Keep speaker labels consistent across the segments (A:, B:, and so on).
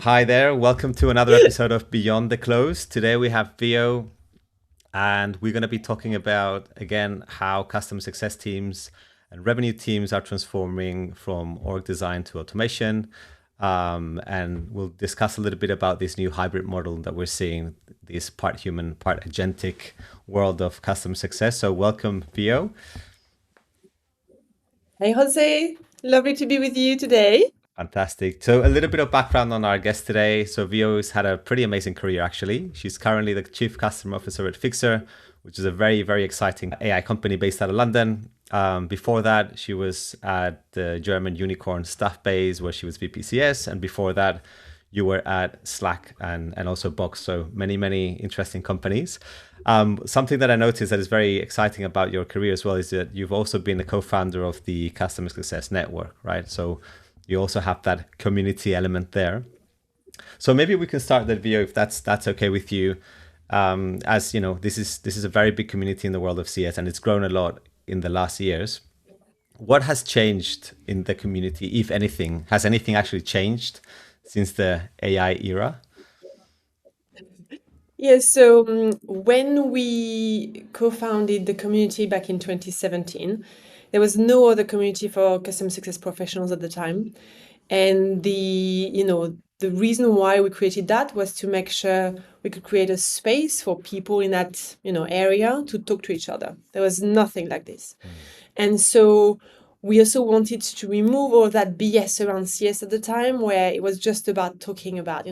A: Hi there. Welcome to another episode of Beyond the Close. Today we have Vio, and we're going to be talking about, again, how customer success teams and revenue teams are transforming from org design to automation. And we'll discuss a little bit about this new hybrid model that we're seeing, this part human, part agentic world of customer success. So welcome, Vio.
B: Hey, Jose. Lovely to be with you today.
A: Fantastic. So a little bit of background on our guest today. So Vio's had a pretty amazing career, actually. She's currently the Chief Customer Officer at Fyxer, which is a very, very exciting AI company based out of London. Before that, she was at the German unicorn Staffbase, where she was VPCS. And before that, you were at Slack and also Box. So many, many interesting companies. Something that I noticed that is very exciting about your career as well is that you've also been a co-founder of the Customer Success Network, right? So you also have that community element there. So maybe we can start that video if that's okay with you. As you know, this is a very big community in the world of CS, and it's grown a lot in the last years. What has changed in the community, if anything? Has anything actually changed since the AI era?
B: Yes, so when we co-founded the community back in 2017, there was no other community for customer success professionals at the time. And the reason why we created that was to make sure we could create a space for people in that, area to talk to each other. There was nothing like this. And so we also wanted to remove all that BS around CS at the time, where it was just about talking about,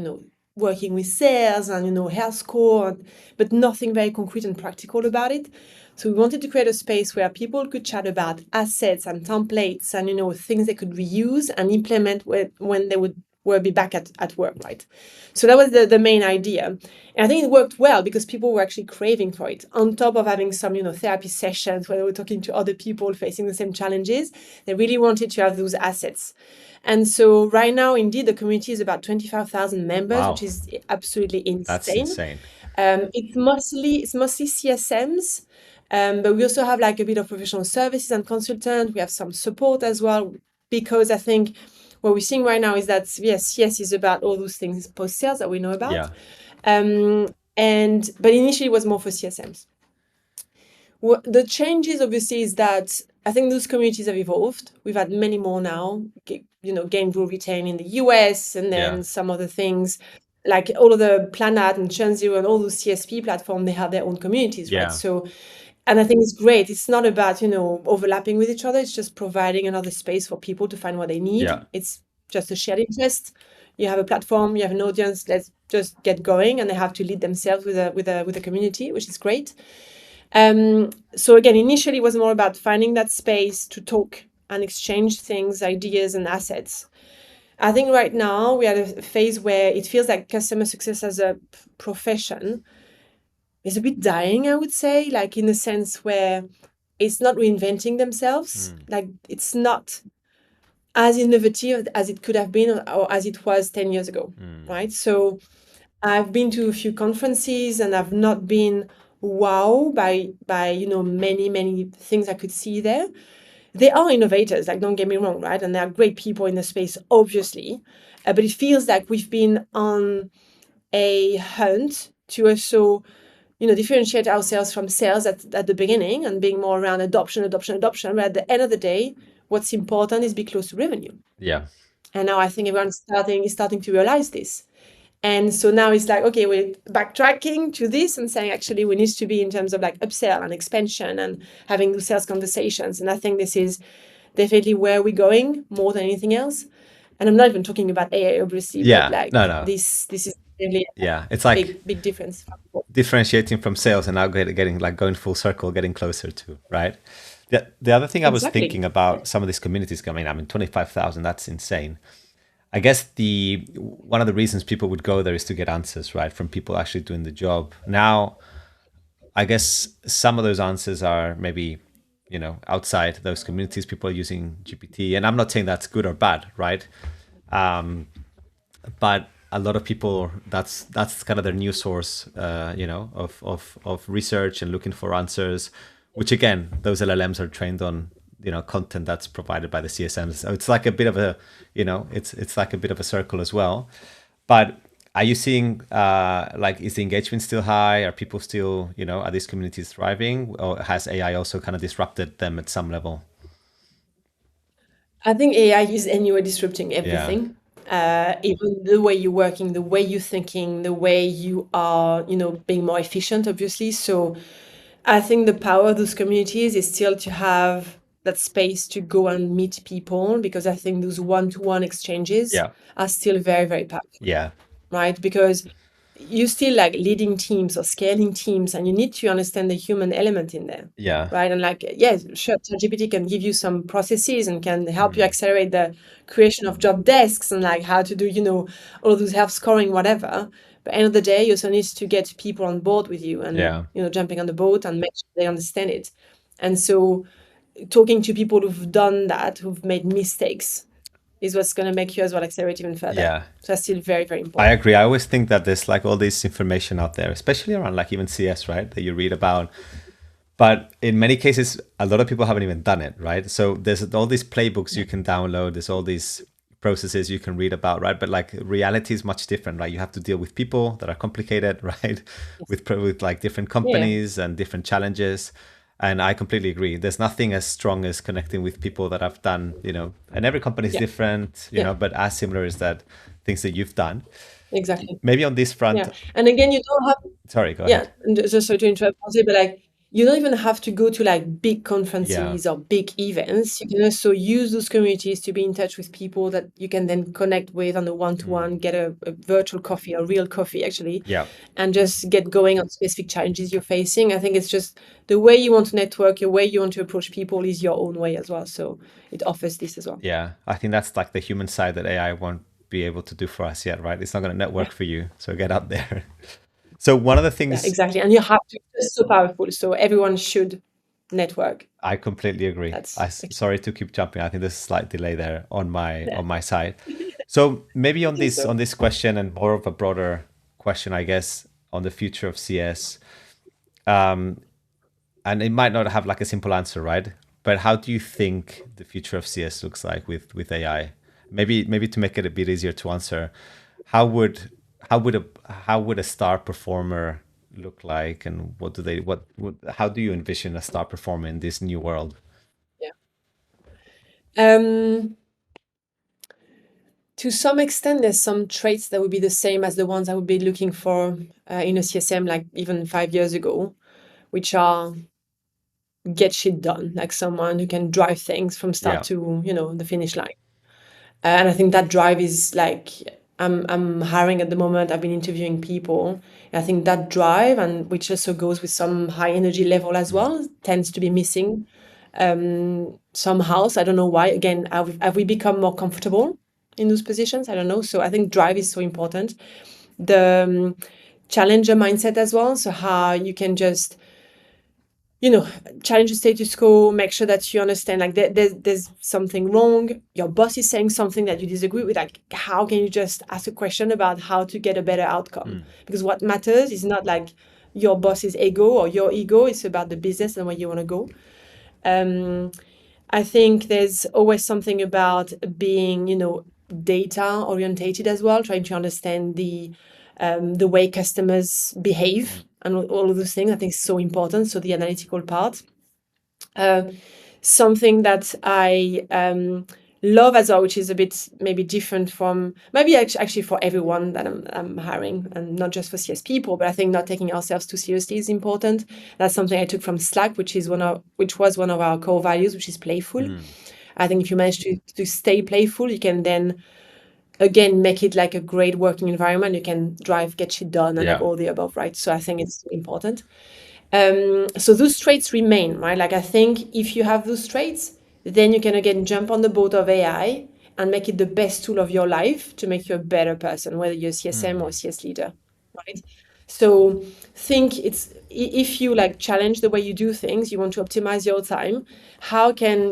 B: working with sales and, health score, but nothing very concrete and practical about it. So we wanted to create a space where people could chat about assets and templates and, things they could reuse and implement when they will be back at work, right? So that was the main idea. And I think it worked well because people were actually craving for it. On top of having some, therapy sessions where they were talking to other people facing the same challenges, they really wanted to have those assets. And so right now, indeed, the community is about 25,000 members, which
A: Wow,
B: is absolutely
A: that's
B: insane.
A: insane.
B: It's mostly CSMs, but we also have like a bit of professional services and consultant. We have some support as well, because I think what we're seeing right now is that, yes, CS is about all those things post-sales that we know about.
A: Yeah,
B: But initially it was more for CSMs. The changes obviously is that I think those communities have evolved. We've had many more now, Gain, Grow, Retain in the US, and
A: yeah,
B: then some other things like all of the Planet and Churn Zero and all those CSP platforms, they have their own communities, right?
A: yeah,
B: So, and I think it's great. It's not about, overlapping with each other. It's just providing another space for people to find what they need.
A: yeah,
B: It's just a shared interest. You have a platform, you have an audience, let's just get going, and they have to lead themselves with a community, which is great. So again, initially it was more about finding that space to talk and exchange things, ideas, and assets. I think right now we are at a phase where it feels like customer success as a profession is a bit dying, I would say, like in the sense where it's not reinventing themselves. Like it's not as innovative as it could have been or as it was 10 years ago, right? So I've been to a few conferences and I've not been wow by many things I could see there. They are innovators, like don't get me wrong, right? And they are great people in the space, obviously. But it feels like we've been on a hunt to also, differentiate ourselves from sales at the beginning and being more around adoption. But at the end of the day, what's important is be close to revenue.
A: yeah,
B: And now I think everyone's starting to realize this. And so now it's like, okay, we're backtracking to this and saying, actually, we need to be in terms of like upsell and expansion and having those sales conversations. And I think this is definitely where we're going more than anything else. And I'm not even talking about AI, obviously, but
A: yeah. No,
B: like
A: no.
B: this is really a
A: Yeah, it's like
B: big difference.
A: differentiating from sales and now getting like going full circle, getting closer to, right? The other thing I was
B: Exactly.
A: thinking about some of these communities coming, I mean, 25,000, that's insane. I guess the one of the reasons people would go there is to get answers, right, from people actually doing the job. Now, I guess some of those answers are maybe, outside those communities. People are using GPT, and I'm not saying that's good or bad, right? Um, but a lot of people, that's kind of their new source, of research and looking for answers, which again, those LLMs are trained on, content that's provided by the CSMs. So it's like a bit of a, it's like a bit of a circle as well. But are you seeing like is the engagement still high? Are people still, are these communities thriving, or has AI also kind of disrupted them at some level?
B: I think AI is anyway disrupting
A: Yeah.
B: everything. Even the way you're working, the way you're thinking, the way you are, being more efficient, obviously. So I think the power of those communities is still to have that space to go and meet people, because I think those one-to-one exchanges
A: Yeah.
B: are still very, very powerful,
A: Yeah.
B: right? Because you still like leading teams or scaling teams, and you need to understand the human element in there,
A: Yeah.
B: right? And like, yes, sure, ChatGPT can give you some processes and can help you
A: Mm.
B: accelerate the creation of job desks and like how to do, all of those health scoring, whatever. But end of the day, you also need to get people on board with you and,
A: Yeah.
B: jumping on the boat and make sure they understand it. And so talking to people who've done that, who've made mistakes, is what's going to make you as well accelerate even further.
A: Yeah.
B: So that's still very, very
A: I
B: important.
A: agree. I always think that there's like all this information out there, especially around like even CS, right? That you read about. But in many cases, a lot of people haven't even done it, right? So there's all these playbooks you can download. There's all these processes you can read about, right? But like reality is much different, right? You have to deal with people that are complicated, right?
B: Yes.
A: With like different
B: Yeah.
A: companies and different challenges. And I completely agree. There's nothing as strong as connecting with people that have done, and every company is
B: Yeah.
A: different,
B: Yeah.
A: but as similar as that things that you've done.
B: Exactly.
A: Maybe on this front,
B: Yeah. And again, you don't have,
A: sorry, go
B: yeah,
A: ahead.
B: and just so to interrupt, Jose, but like, you don't even have to go to like big
A: Yeah.
B: conferences or big events. You can also use those communities to be in touch with people that you can then connect with on a one-to-one,
A: Mm.
B: get a virtual coffee, a real coffee actually,
A: Yeah.
B: and just get going on specific challenges you're facing. I think it's just the way you want to network, your way you want to approach people is your own way as well. So it offers this as well.
A: Yeah, I think that's like the human side that AI won't be able to do for us yet, right? It's not going to
B: Yeah.
A: network for you. So get out there. So one of the
B: Yeah,
A: things
B: exactly. And you have to, it's so powerful. So everyone should network.
A: I completely agree.
B: That's the key.
A: Sorry to keep jumping. I think there's a slight delay there on my
B: Yeah.
A: side. So maybe on this
B: So
A: question and more of a broader question, I guess, on the future of CS. Um, and it might not have like a simple answer, right? But how do you think the future of CS looks like with AI? Maybe to make it a bit easier to answer, how would how would a star performer look like, and how do you envision a star performer in this new world?
B: yeah. Um, to some extent, there's some traits that would be the same as the ones I would be looking for in a CSM, like even 5 years ago, which are get shit done, like someone who can drive things from start
A: Yeah.
B: to, the finish line. And I think that drive is like I'm hiring at the moment. I've been interviewing people. And I think that drive, and which also goes with some high energy level as
A: Mm.
B: well, tends to be missing somehow. So I don't know why. Again, have we become more comfortable in those positions? I don't know. So I think drive is so important. The challenger mindset as well. So how you can just challenge the status quo, make sure that you understand like there's something wrong. Your boss is saying something that you disagree with. Like, how can you just ask a question about how to get a better outcome?
A: Mm.
B: Because what matters is not like your boss's ego or your ego. It's about the business and where you want to go. I think there's always something about being, data orientated as well, trying to understand the way customers behave
A: Mm.
B: and all of those things. I think is so important. So the analytical part. Something that I love as well, which is a bit maybe different from maybe actually for everyone that I'm hiring, and not just for CS people, but I think not taking ourselves too seriously is important. That's something I took from Slack, which was one of our core values, which is playful.
A: Mm.
B: I think if you manage to stay playful, you can then again make it like a great working environment. You can get shit done and like
A: Yeah.
B: all the above, right? So I think it's important. So those traits remain, right? Like I think if you have those traits, then you can again jump on the boat of AI and make it the best tool of your life to make you a better person, whether you're a CSM or a
A: Mm.
B: CS leader, right? So think if you like challenge the way you do things, you want to optimize your time. How can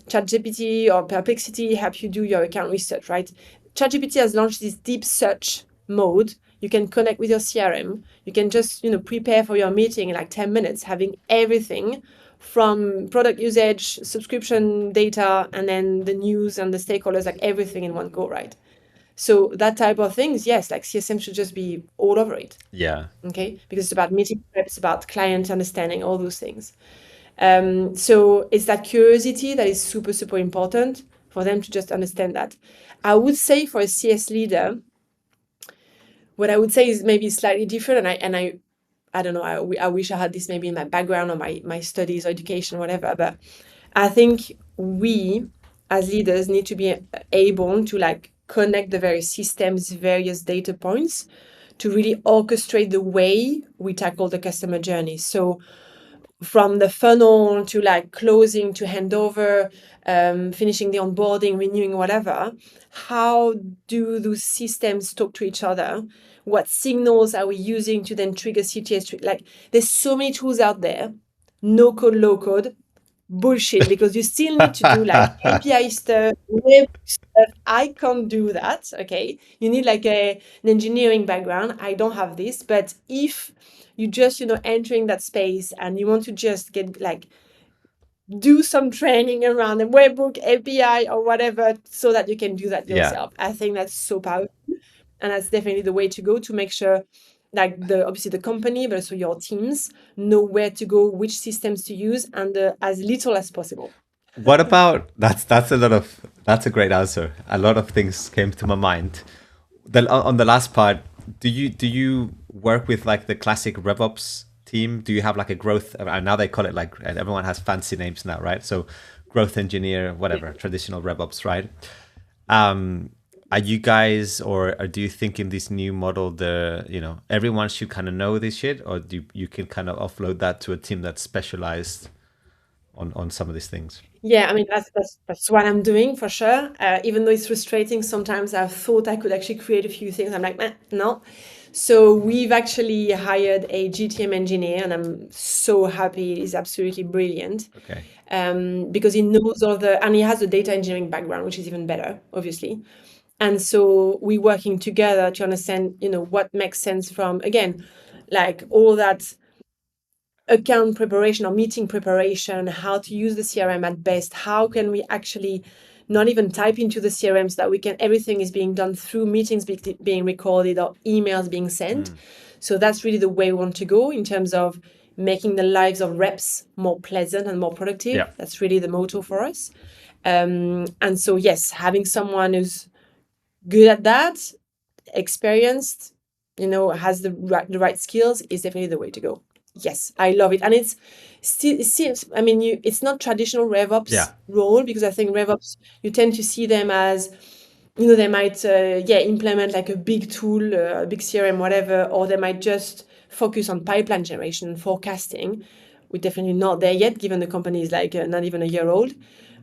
B: ChatGPT or Perplexity help you do your account research, right? ChatGPT has launched this deep search mode. You can connect with your CRM. You can just prepare for your meeting in like 10 minutes, having everything from product usage, subscription data, and then the news and the stakeholders, like everything in one go, right? So that type of things, yes, like CSM should just be all over it.
A: Yeah.
B: Okay, because it's about meeting prep, it's about client understanding, all those things. So it's that curiosity that is super, super important for them to just understand that. I would say for a CS leader, what I would say is maybe slightly different, and I don't know, I wish I had this maybe in my background or my studies or education or whatever, but I think we as leaders need to be able to like connect the various systems, various data points to really orchestrate the way we tackle the customer journey. So from the funnel to like closing to handover, finishing the onboarding, renewing, whatever, how do those systems talk to each other? What signals are we using to then trigger CTS? Like there's so many tools out there, no code, low code, bullshit, because you still need to do like API stuff, web stuff. I can't do that. Okay. You need like an engineering background. I don't have this, but if you just, entering that space and you want to just get like, do some training around a webhook API or whatever so that you can do that
A: Yeah.
B: yourself. I think that's so powerful. And that's definitely the way to go to make sure like obviously the company, but also your teams know where to go, which systems to use, and as little as possible.
A: What about that's a great answer. A lot of things came to my mind. On the last part, do you work with like the classic RevOps team? Do you have like a growth? Now they call it like, and everyone has fancy names now, right? So growth engineer, whatever, traditional RevOps, right? Are you guys, or do you think in this new model, everyone should kind of know this shit, or do you can kind of offload that to a team that's specialized on some of these things?
B: Yeah, I mean that's what I'm doing for sure. Even though it's frustrating, sometimes I've thought I could actually create a few things. I'm like, no. So we've actually hired a GTM engineer, and I'm so happy. He's absolutely brilliant.
A: Okay.
B: Because he knows and he has a data engineering background, which is even better, obviously. And so we're working together to understand, what makes sense from, again, like all that account preparation or meeting preparation, how to use the CRM at best, how can we actually not even type into the CRM so that everything is being done through meetings being recorded or emails being sent. So that's really the way we want to go in terms of making the lives of reps more pleasant and more productive.
A: Yeah.
B: That's really the motto for us. And so, yes, having someone who's good at that, experienced, has the right skills is definitely the way to go. Yes, I love it. And it's not traditional RevOps role, because I think RevOps, you tend to see them as, they might, implement like a big tool, a big CRM, whatever, or they might just focus on pipeline generation and forecasting. We're definitely not there yet, given the company is like not even a year old.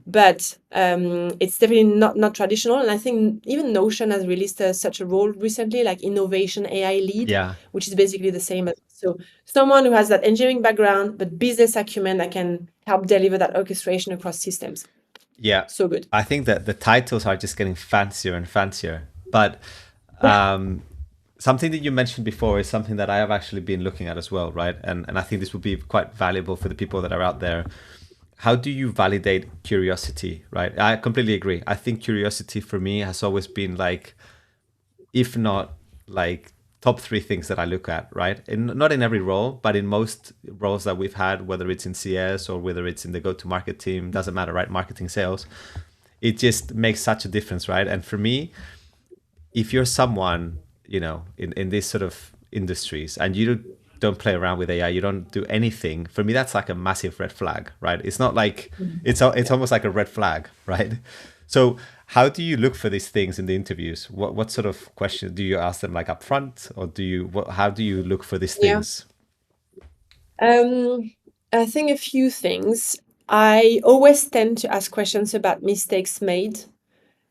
B: But it's definitely not traditional. And I think even Notion has released such a role recently, like innovation AI lead, which is basically the same as, so someone who has that engineering background, but business acumen that can help deliver that orchestration across systems.
A: Yeah.
B: So good.
A: I think that the titles are just getting fancier and fancier. But something that you mentioned before is something that I have actually been looking at as well, right? And I think this would be quite valuable for the people that are out there. How do you validate curiosity, right? I completely agree. I think curiosity for me has always been like, if not like top 3 things that I look at, right? Not in every role, but in most roles that we've had, whether it's in CS or whether it's in the go-to-market team, doesn't matter, right? Marketing, sales, it just makes such a difference, right? And for me, if you're someone, in this sort of industries and you don't play around with AI, you don't do anything, for me, that's like a massive red flag, right? It's not like, it's almost like a red flag, right? So how do you look for these things in the interviews? What sort of questions do you ask them, like up front, or how do you look for these things?
B: I think a few things. I always tend to ask questions about mistakes made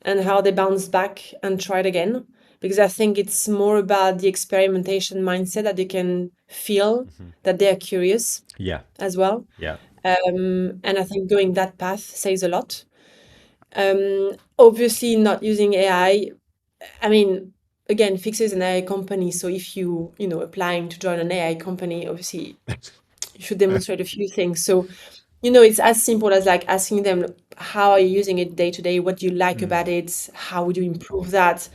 B: and how they bounce back and try it again, because I think it's more about the experimentation mindset that they can feel that they're curious as well. And I think going that path says a lot. Obviously not using AI. I mean, again, Fyxer is an AI company. So if you applying to join an AI company, obviously you should demonstrate a few things. So, it's as simple as like asking them, how are you using it day to day? What do you like about it? How would you improve that?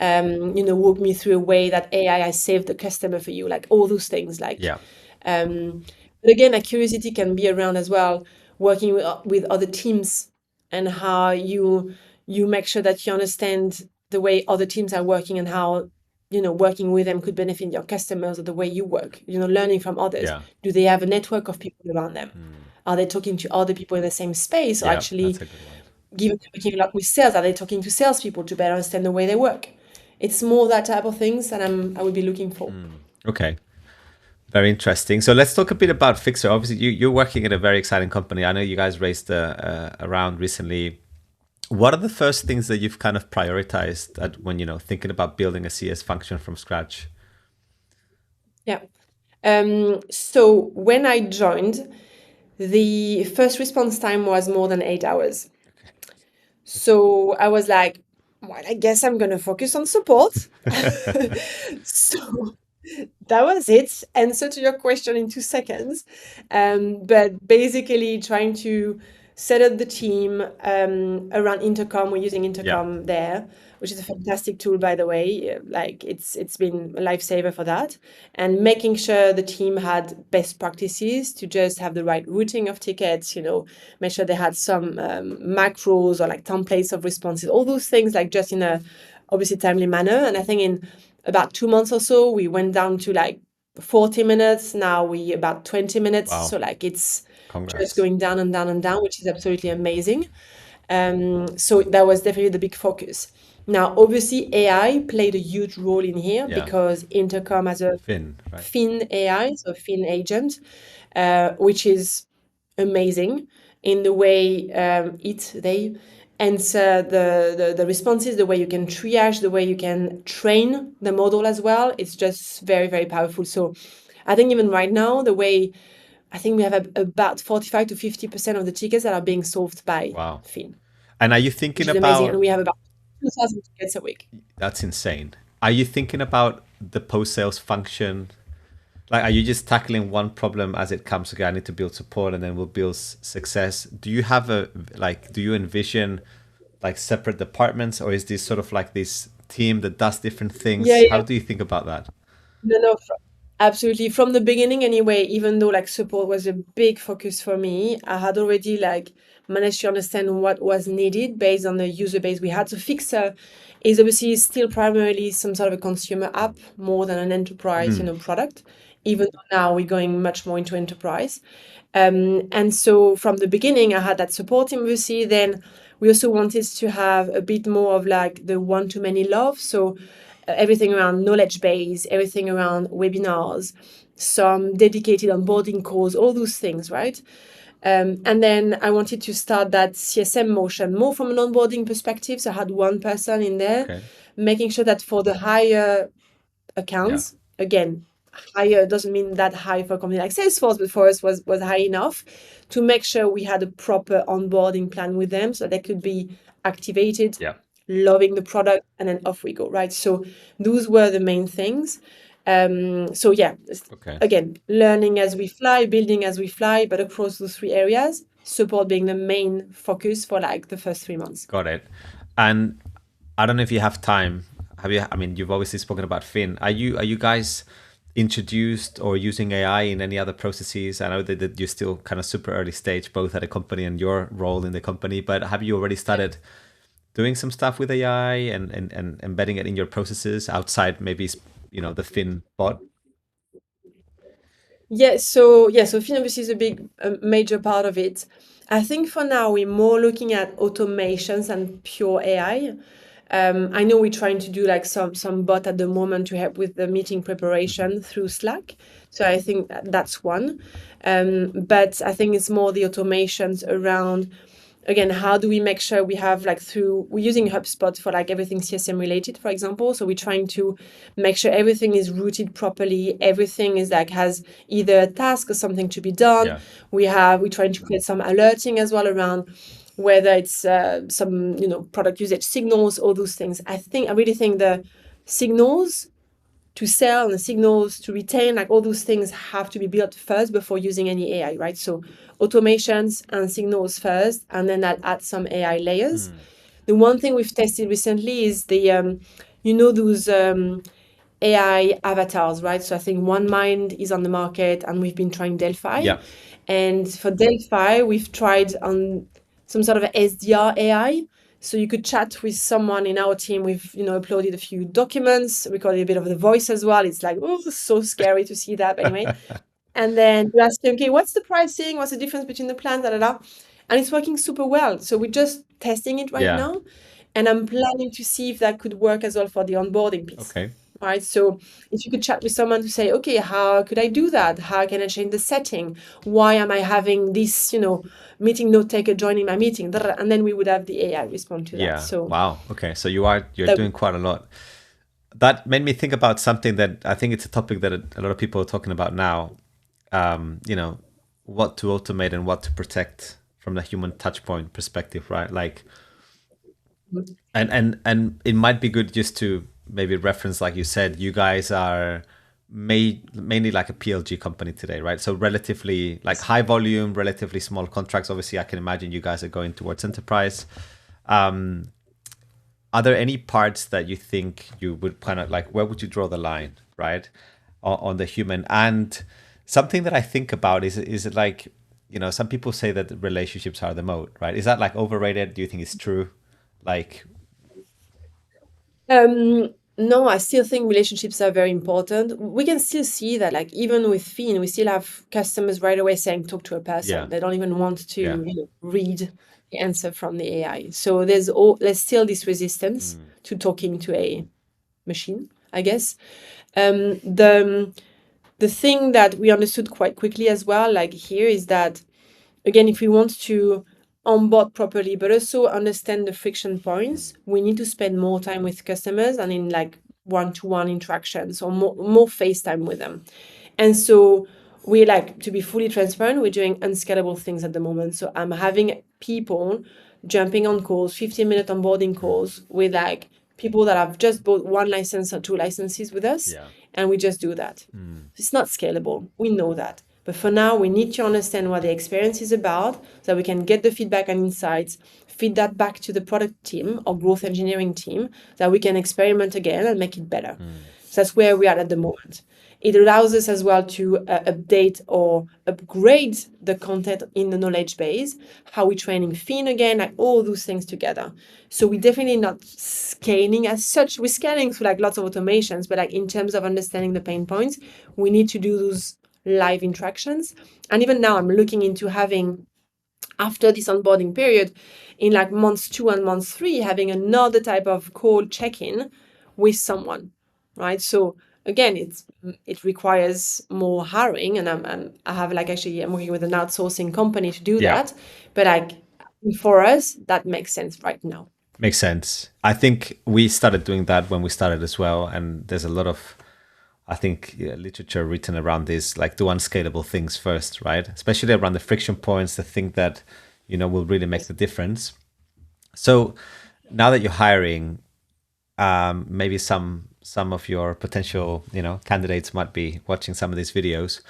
B: walk me through a way that AI has saved the customer for you, like all those things. Like,
A: Yeah.
B: but again, like curiosity can be around as well, working with other teams and how you make sure that you understand the way other teams are working and how working with them could benefit your customers or the way you work. Learning from others.
A: Yeah.
B: Do they have a network of people around them? Are they talking to other people in the same space, or
A: Yeah,
B: actually,
A: that's a good one.
B: given they're working a lot with sales, are they talking to salespeople to better understand the way they work? It's more that type of things that I would be looking for.
A: Okay. Very interesting. So let's talk a bit about Fyxer. Obviously, you're working at a very exciting company. I know you guys raised a round recently. What are the first things that you've kind of prioritized when thinking about building a CS function from scratch?
B: Yeah. So when I joined, the first response time was more than 8 hours. So I was like, well, I guess I'm going to focus on support. So that was it. Answer to your question in 2 seconds. But basically trying to set up the team around Intercom. We're using Intercom there, which is a fantastic tool, by the way. Like it's been a lifesaver for that. And making sure the team had best practices to just have the right routing of tickets, make sure they had some macros or like templates of responses, all those things, like just in a obviously timely manner. And I think in about 2 months or so, we went down to like 40 minutes. Now we about 20 minutes.
A: Wow.
B: So like it's
A: Congrats.
B: just going down and down and down, which is absolutely amazing. So that was definitely the big focus. Now, obviously, AI played a huge role in here because Intercom has a
A: Finn, right?
B: Finn AI, so Finn agent, which is amazing in the way they answer the responses, the way you can triage, the way you can train the model as well. It's just very, very powerful. So I think even right now, the way I think we have about 45 to 50% of the tickets that are being solved by Finn.
A: And are you thinking
B: which is amazing. And we have about 2,000 tickets a week.
A: That's insane. Are you thinking about the post-sales function? Like, are you just tackling one problem as it comes? Okay, I need to build support and then we'll build success. Do you have do you envision like separate departments, or is this sort of like this team that does different things?
B: Yeah.
A: How do you think about that?
B: No, absolutely. From the beginning anyway, even though like support was a big focus for me, I had already like managed to understand what was needed based on the user base we had. So Fyxer is obviously still primarily some sort of a consumer app more than an enterprise, product, even though now we're going much more into enterprise. And so from the beginning, I had that support team, obviously. Then we also wanted to have a bit more of like the one-to-many love. So everything around knowledge base, everything around webinars, some dedicated onboarding calls, all those things, right? And then I wanted to start that CSM motion more from an onboarding perspective. So I had one person in there, making sure that for the higher accounts, again, higher doesn't mean that high for a company like Salesforce, but for us was high enough to make sure we had a proper onboarding plan with them so they could be activated, loving the product, and then off we go, right? So those were the main things. Again, learning as we fly, building as we fly, but across those 3 areas, support being the main focus for like the first 3 months.
A: Got it. And I don't know if you have time. I mean, you've obviously spoken about Finn. Are you guys introduced or using AI in any other processes? I know that you're still kind of super early stage, both at a company and your role in the company, but have you already started doing some stuff with AI and embedding it in your processes outside maybe, the Finn bot?
B: So Finn obviously is a major part of it. I think for now we're more looking at automations and pure AI. I know we're trying to do like some bot at the moment to help with the meeting preparation through Slack. So I think that's one. But I think it's more the automations around, again, how do we make sure we have we're using HubSpot for like everything CSM related, for example. So we're trying to make sure everything is routed properly. Everything is like has either a task or something to be done. We're trying to create some alerting as well around whether it's some product usage signals, all those things. I really think the signals to sell and the signals to retain, like all those things have to be built first before using any AI, right? So automations and signals first, and then I'll add some AI layers. The one thing we've tested recently is the you know, those AI avatars, right? So I think OneMind is on the market, and we've been trying Delphi.
A: Yeah.
B: And for Delphi, we've tried on some sort of SDR AI. So you could chat with someone in our team. We've, uploaded a few documents, recorded a bit of the voice as well. It's like, oh, so scary to see that. But anyway, and then you ask them, okay, what's the pricing? What's the difference between the plans? Da, da, da. And it's working super well. So we're just testing it right
A: Yeah.
B: now. And I'm planning to see if that could work as well for the onboarding piece.
A: Okay.
B: Right. So if you could chat with someone to say, okay, how could I do that? How can I change the setting? Why am I having this, meeting note taker joining my meeting? Da, da, da. And then we would have the AI respond to that.
A: Yeah.
B: So
A: Wow. Okay. So you're
B: that,
A: doing quite a lot. That made me think about something that I think it's a topic that a lot of people are talking about now. What to automate and what to protect from the human touch point perspective, right? Like, and it might be good just to maybe reference, like you said, you guys are mainly like a PLG company today, right? So relatively like high volume, relatively small contracts. Obviously, I can imagine you guys are going towards enterprise. Are there any parts that you think you would kind of like, where would you draw the line, right, on the human? And something that I think about is it like, some people say that relationships are the moat, right? Is that like overrated? Do you think it's true? Like,
B: no, I still think relationships are very important. We can still see that, like, even with Fiin, we still have customers right away saying, talk to a person.
A: Yeah.
B: They don't even want to
A: Yeah.
B: read the answer from the AI. So there's still this resistance to talking to a machine, I guess. The thing that we understood quite quickly as well, like here, is that, again, if we want to onboard properly, but also understand the friction points, we need to spend more time with customers and in like one-to-one interactions, or more FaceTime with them. And so we, like, to be fully transparent, we're doing unscalable things at the moment. So I'm having people jumping on calls, 15-minute onboarding calls with like people that have just bought 1 license or 2 licenses with us.
A: Yeah.
B: And we just do that. It's not scalable. We know that. But for now, we need to understand what the experience is about so that we can get the feedback and insights, feed that back to the product team or growth engineering team, so that we can experiment again and make it better. So that's where we are at the moment. It allows us as well to update or upgrade the content in the knowledge base, how we're training Fiin again, like all those things together. So we're definitely not scaling as such. We're scaling through like lots of automations, but like in terms of understanding the pain points, we need to do those live interactions. And even now I'm looking into having, after this onboarding period, in like months 2 and months 3, having another type of call check-in with someone, right? So again, it requires more hiring, and I have like, actually I'm working with an outsourcing company to do
A: Yeah.
B: that, but like for us that makes sense right now.
A: Makes sense. I think we started doing that when we started as well. And there's a lot of, I think, literature written around this, like do unscalable things first, right? Especially around the friction points, the thing that, will really make the difference. So now that you're hiring, maybe some of your potential, candidates might be watching some of these videos.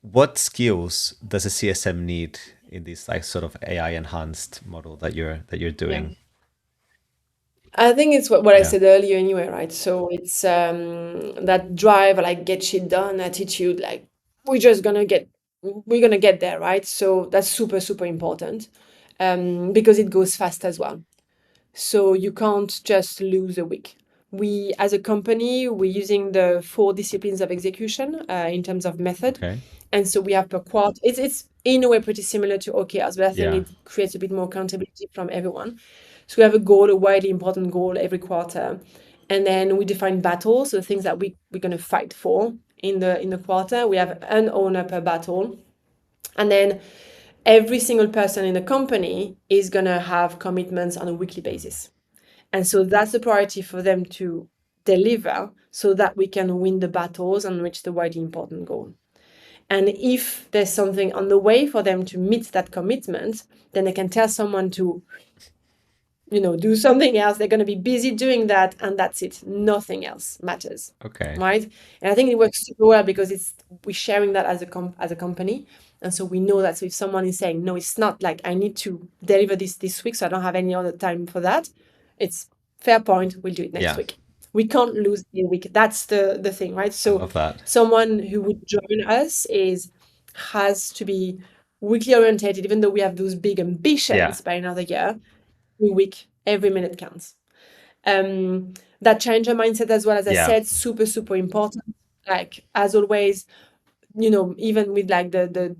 A: What skills does a CSM need in this like sort of AI enhanced model that you're doing?
B: Yeah. I think it's what I said earlier anyway, right? So it's that drive, like get shit done attitude, like we're gonna get there, right? So that's super, super important, because it goes fast as well. So you can't just lose a week. We, as a company, we're using the 4 disciplines of execution in terms of method.
A: Okay.
B: And so we have per quarter. It's in a way pretty similar to OKRs, but I think
A: Yeah.
B: it creates a bit more accountability from everyone. So we have a goal, a widely important goal every quarter. And then we define battles, so the things that we're going to fight for in the quarter. We have an owner per battle. And then every single person in the company is going to have commitments on a weekly basis. And so that's the priority for them to deliver so that we can win the battles and reach the widely important goal. And if there's something on the way for them to meet that commitment, then they can tell someone to, do something else. They're going to be busy doing that, and that's it. Nothing else matters.
A: Okay.
B: Right? And I think it works super well because we're sharing that as a company. And so we know that. So if someone is saying, no, it's not like I need to deliver this week, so I don't have any other time for that, it's fair point. We'll do it next week. We can't lose a week. That's the thing, right?
A: I
B: So
A: love that.
B: someone who would join us has to be weekly orientated, even though we have those big ambitions by another year. Every week, every minute counts. That change your mindset as well, as I said, super, super important. Like, as always, even with like the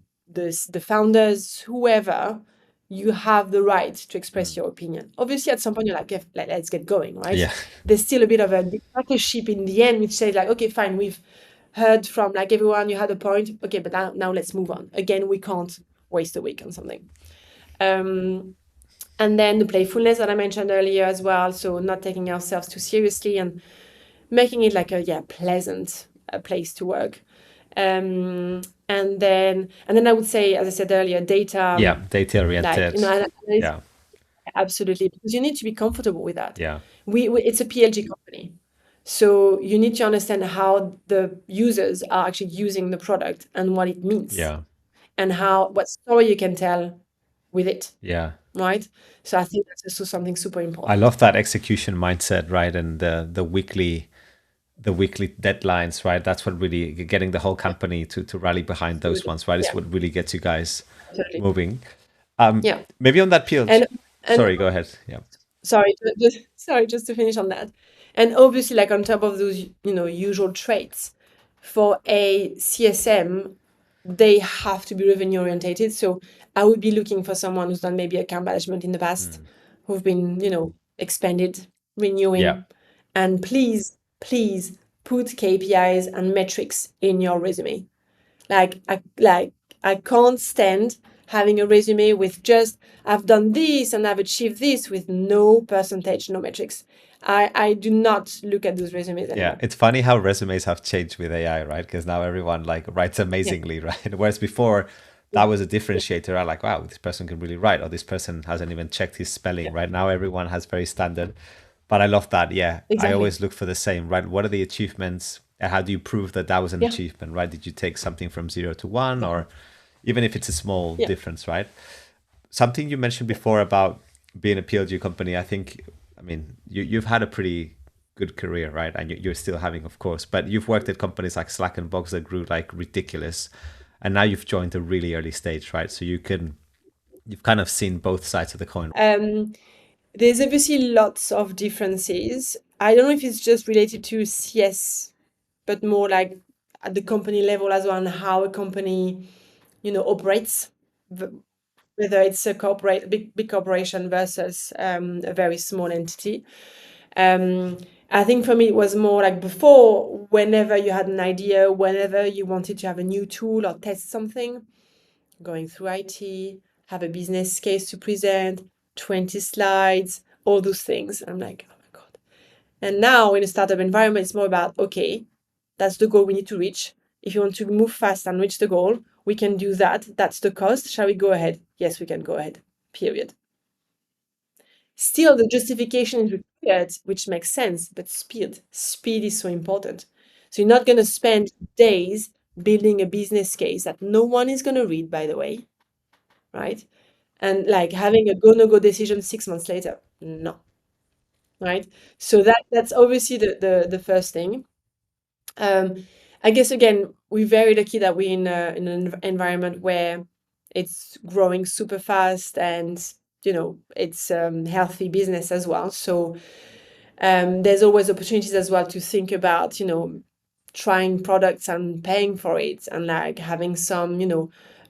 B: founders, whoever, you have the right to express your opinion. Obviously, at some point, you're like, let's get going, right?
A: Yeah.
B: There's still a bit of a dictatorship in the end, which says like, okay, fine, we've heard from like everyone, you had a point, okay, but now let's move on. Again, we can't waste a week on something. And then the playfulness that I mentioned earlier as well. So not taking ourselves too seriously and making it like a pleasant place to work. And then I would say, as I said earlier, data.
A: Data oriented.
B: Like, absolutely, because you need to be comfortable with that.
A: Yeah.
B: It's a PLG company, so you need to understand how the users are actually using the product and what it means. And what story you can tell with it. Right. So I think that's also something super important.
A: I love that execution mindset, right? And the weekly deadlines, right? That's what really getting the whole company to rally behind those ones, right? Is what really gets you guys moving. Maybe on that PLG.
B: And
A: sorry, go ahead. Yeah.
B: Sorry, just to finish on that. And obviously, like on top of those, usual traits, for a CSM, they have to be revenue orientated. So I would be looking for someone who's done maybe account management in the past, who've been, expanded, renewing. And please put KPIs and metrics in your resume. I can't stand having a resume with just I've done this and I've achieved this with no percentage, no metrics. I do not look at those resumes anymore.
A: Yeah, it's funny how resumes have changed with AI, right? Because now everyone like writes amazingly, right? Whereas before, that was a differentiator. I like, wow, this person can really write, or this person hasn't even checked his spelling, right? Now everyone has very standard. But I love that. Yeah,
B: Exactly.
A: I always look for the same, right? What are the achievements? And how do you prove that that was an achievement, right? Did you take something from 0 to 1, or even if it's a small difference, right? Something you mentioned before about being a PLG company, I mean, you've had a pretty good career, right? And you're still having, of course, but you've worked at companies like Slack and Box that grew like ridiculous. And now you've joined a really early stage, right? So you've kind of seen both sides of the coin.
B: There's obviously lots of differences. I don't know if it's just related to CS, but more like at the company level as well, and how a company, operates, whether it's a big corporation versus a very small entity. I think for me, it was more like before, whenever you had an idea, whenever you wanted to have a new tool or test something, going through IT, have a business case to present, 20 slides, all those things. I'm like, oh my God. And now in a startup environment, it's more about, okay, that's the goal we need to reach. If you want to move fast and reach the goal, we can do that. That's the cost. Shall we go ahead? Yes, we can go ahead. Period. Still, the justification is required, which makes sense, but speed is so important. So you're not going to spend days building a business case that no one is going to read, by the way, right? And like having a go no go decision 6 months later. No. Right. So that's obviously the first thing. I guess again, we're very lucky that we're in an environment where it's growing super fast and it's healthy business as well. So there's always opportunities as well to think about trying products and paying for it, and like having some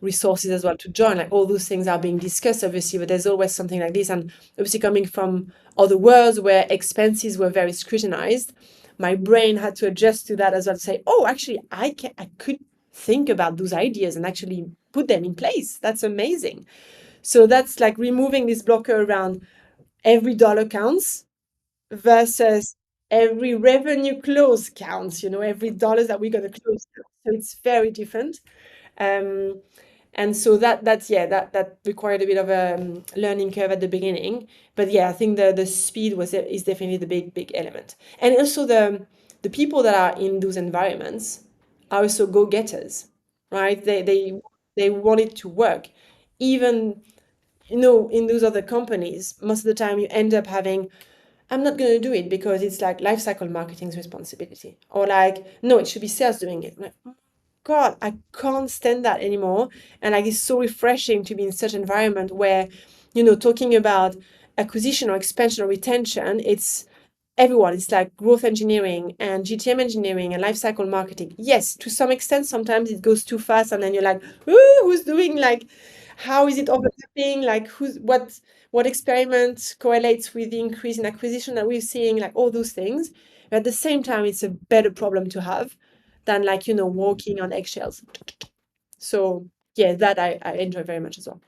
B: resources as well to join. Like all those things are being discussed obviously, but there's always something like this. And obviously coming from other worlds where expenses were very scrutinized, my brain had to adjust to that as well, to say, oh, actually I could think about those ideas and actually put them in place. That's amazing. So that's like removing this blocker around every dollar counts versus every revenue close counts, every dollar that we're going to close. So it's very different. And so that required a bit of a learning curve at the beginning. But yeah, I think the speed is definitely the big element. And also the people that are in those environments are also go-getters, right? They want it to work. Even in those other companies, most of the time you end up having I'm not going to do it because it's like lifecycle marketing's responsibility. Or like, no, it should be sales doing it. Like, oh God, I can't stand that anymore. And like, it's so refreshing to be in such an environment where, talking about acquisition or expansion or retention, it's everyone. It's like growth engineering and GTM engineering and lifecycle marketing. Yes, to some extent, sometimes it goes too fast, and then you're like, ooh, who's doing like, how is it overlapping? Like, what experiment correlates with the increase in acquisition that we're seeing? Like all those things. But at the same time, it's a better problem to have than like walking on eggshells. So yeah, that I enjoy very much as well.